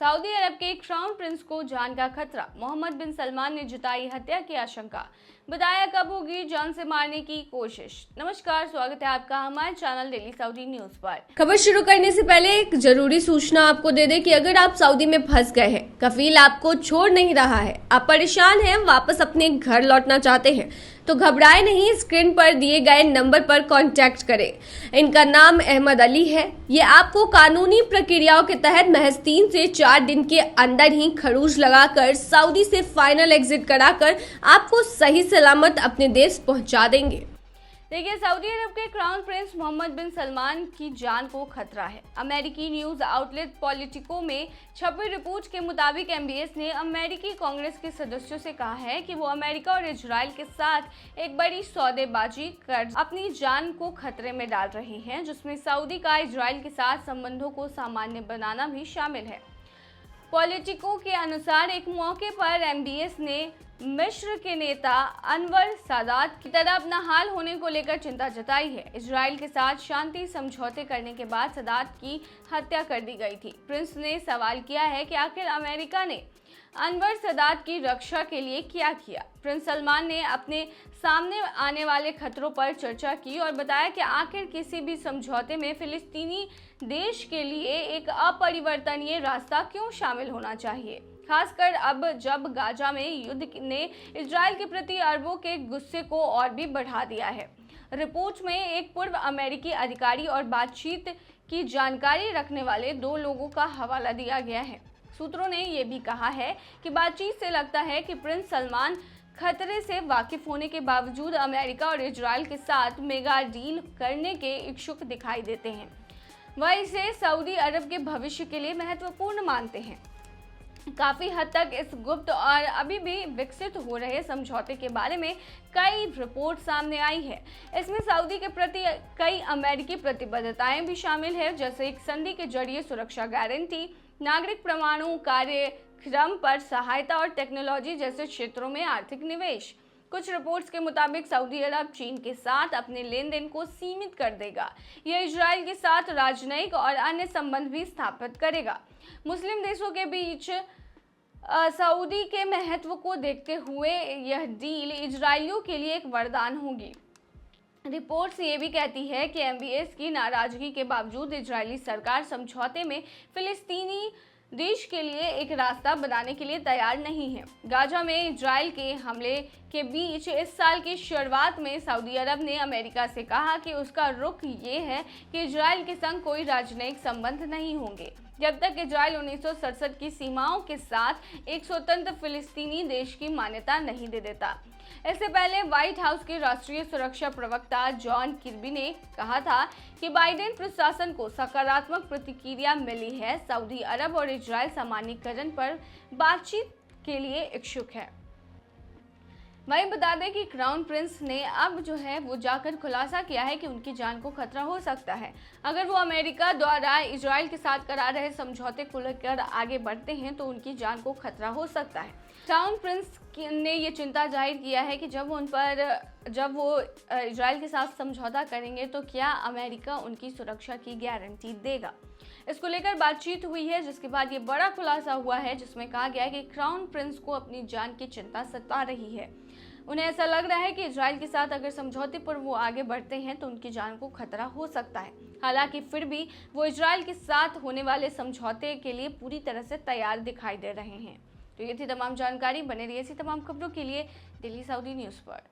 Saudi अरब के crown Prince को जान का खतरा, मोहम्मद बिन सलमान ने जताई हत्या की आशंका, बताया कब होगी जान से मारने की कोशिश। नमस्कार, स्वागत है आपका हमारे चैनल डेली सऊदी न्यूज पर। खबर शुरू करने से पहले एक जरूरी सूचना आपको दे दें कि अगर आप सऊदी में फंस गए हैं, कफील आपको छोड़ नहीं रहा है, आप परेशान हैं, वापस अपने घर लौटना चाहते हैं, तो घबराए नहीं, स्क्रीन पर दिए गए नंबर पर कांटेक्ट करें। इनका नाम अहमद अली है। ये आपको कानूनी प्रक्रियाओं के तहत महज 3 से 4 दिन के अंदर ही खरूज लगाकर सऊदी से फाइनल एग्जिट कराकर आपको सही सलामत अपने देश पहुंचा देंगे। देखिए, सऊदी अरब के क्राउन प्रिंस मोहम्मद बिन सलमान की जान को खतरा है। अमेरिकी न्यूज आउटलेट पॉलिटिको में छपी रिपोर्ट के मुताबिक एमबीएस ने अमेरिकी कांग्रेस के सदस्यों से कहा है कि वो अमेरिका और इजराइल के साथ एक बड़ी सौदेबाजी कर अपनी जान को खतरे में डाल रहे हैं, जिसमें सऊदी का इजराइल के साथ संबंधों को सामान्य बनाना भी शामिल है। पॉलिटिको के अनुसार एक मौके पर एमबीएस ने मिस्र के नेता अनवर सादात की तरह अपना हाल होने को लेकर चिंता जताई है। इजराइल के साथ शांति समझौते करने के बाद सादात की हत्या कर दी गई थी। प्रिंस ने सवाल किया है कि आखिर अमेरिका ने अनवर सादात की रक्षा के लिए क्या किया। प्रिंस सलमान ने अपने सामने आने वाले खतरों पर चर्चा की और बताया कि आखिर किसी भी समझौते में फिलिस्तीनी देश के लिए एक अपरिवर्तनीय रास्ता क्यों शामिल होना चाहिए, खासकर अब जब गाजा में युद्ध ने इजराइल के प्रति अरबों के गुस्से को और भी बढ़ा दिया है। रिपोर्ट में एक पूर्व अमेरिकी अधिकारी और बातचीत की जानकारी रखने वाले 2 लोगों का हवाला दिया गया है। सूत्रों ने यह भी कहा है कि बातचीत से लगता है कि प्रिंस सलमान खतरे से वाकिफ होने के बावजूद अमेरिका और इजराइल के साथ मेगा डील करने के इच्छुक दिखाई देते हैं। वह इसे सऊदी अरब के भविष्य के लिए महत्वपूर्ण मानते हैं। काफी हद तक इस गुप्त और अभी भी विकसित हो रहे समझौते के बारे में कई रिपोर्ट सामने आई है। इसमें सऊदी के प्रति कई अमेरिकी प्रतिबद्धताएं भी शामिल है, जैसे एक संधि के जरिए सुरक्षा गारंटी, नागरिक परमाणु कार्यक्रम पर सहायता और टेक्नोलॉजी जैसे क्षेत्रों में आर्थिक निवेश। कुछ रिपोर्ट्स के मुताबिक सऊदी अरब चीन के साथ अपने लेन देन को सीमित कर देगा। यह इजराइल के साथ राजनयिक और अन्य संबंध भी स्थापित करेगा। मुस्लिम देशों के बीच सऊदी के महत्व को देखते हुए यह डील इजरायलियों के लिए एक वरदान होगी। रिपोर्ट्स ये भी कहती है कि एमबीएस की नाराजगी के बावजूद इजरायली सरकार समझौते में फिलिस्तीनी देश के लिए एक रास्ता बनाने के लिए तैयार नहीं है। गाजा में इजराइल के हमले के बीच इस साल की शुरुआत में सऊदी अरब ने अमेरिका से कहा कि उसका रुख ये है कि इजराइल के संग कोई राजनयिक संबंध नहीं होंगे जब तक इजराइल 1967 की सीमाओं के साथ एक स्वतंत्र फिलिस्तीनी देश की मान्यता नहीं दे देता। इससे पहले व्हाइट हाउस के राष्ट्रीय सुरक्षा प्रवक्ता जॉन किर्बी ने कहा था कि बाइडेन प्रशासन को सकारात्मक प्रतिक्रिया मिली है। सऊदी अरब और इजराइल सामान्यीकरण पर बातचीत के लिए इच्छुक है। वहीं बता दें कि क्राउन प्रिंस ने अब जो है वो जाकर खुलासा किया है कि उनकी जान को खतरा हो सकता है अगर वो अमेरिका द्वारा इजराइल के साथ करा रहे समझौते को लेकर आगे बढ़ते हैं, तो उनकी जान को खतरा हो सकता है। क्राउन प्रिंस ने ये चिंता जाहिर किया है कि जब वो इजराइल के साथ समझौता करेंगे तो क्या अमेरिका उनकी सुरक्षा की गारंटी देगा। इसको लेकर बातचीत हुई है, जिसके बाद ये बड़ा खुलासा हुआ है, जिसमें कहा गया है कि क्राउन प्रिंस को अपनी जान की चिंता सता रही है। उन्हें ऐसा लग रहा है कि इजराइल के साथ अगर समझौते पर वो आगे बढ़ते हैं तो उनकी जान को खतरा हो सकता है। हालांकि फिर भी वो इजराइल के साथ होने वाले समझौते के लिए पूरी तरह से तैयार दिखाई दे रहे हैं। तो ये थी तमाम जानकारी। बने रहिए ऐसी तमाम खबरों के लिए डेली सऊदी न्यूज़ पर।